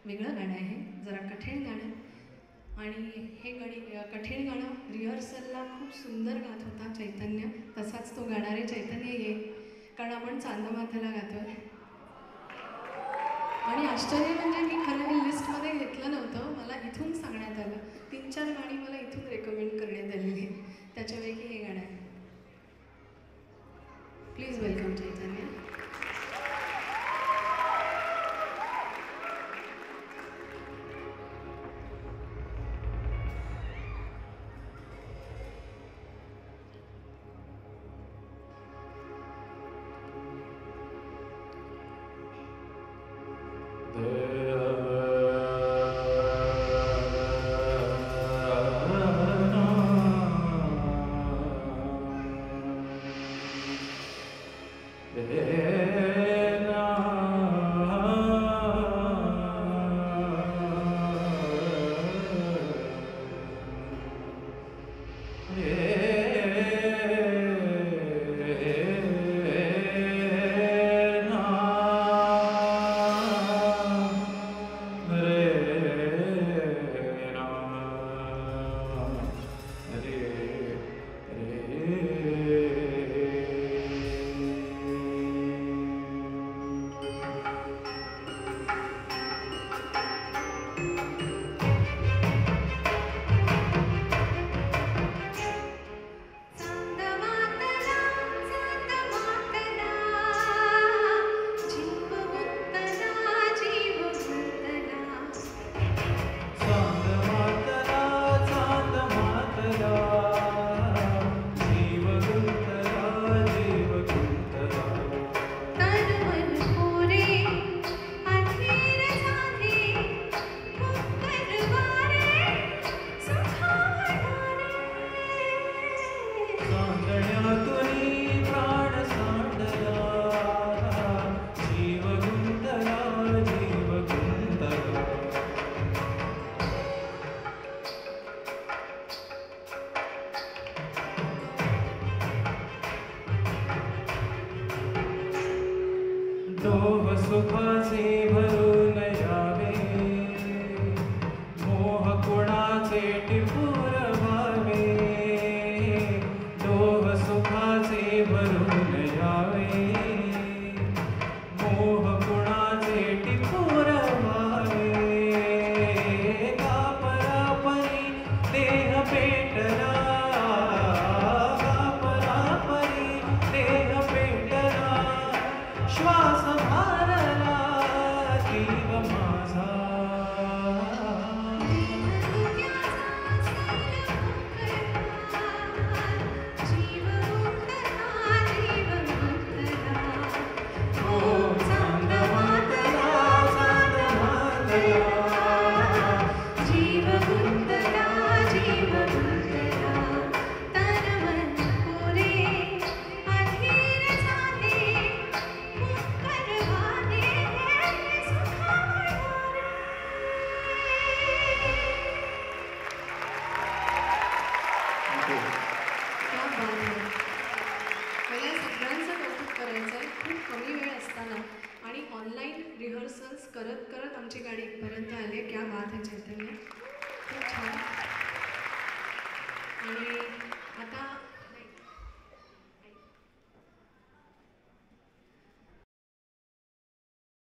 वेगळं गाणं आहे, जरा कठीण गाणं. आणि हे कठीण गाणं रिहर्सलला खूप सुंदर गात होता चैतन्य, तसाच तो गाणारे चैतन्य ये, कारण आपण चांदमाथ्याला गातोय. आणि आश्चर्य म्हणजे मी खरं हे लिस्टमध्ये घेतलं नव्हतं, मला इथून सांगण्यात आलं. 3-4 गाणी मला इथून रेकमेंड करण्यात आलेली, त्याच्यापैकी हे गाणं आहे. प्लीज वेलकम चैतन्य. दोह सुखाचे भरून यावे, मोह कुणाचे टिपूर व्हावे. दोह सुखाचे भरून यावे, मोह कुणाचे टिपूर व्हावे. कापरापरी देह पेटला, कापरापरी देह पेटला, श्वास मारला जीव माझा. मला सगळ्यांचं कौतुक करायचं आहे. खूप कमी वेळ असताना आणि ऑनलाईन रिहर्सल्स करत करत आमची गाडी इथपर्यंत आली. क्या बात आहे चैतन्य, खूप छान. आणि आता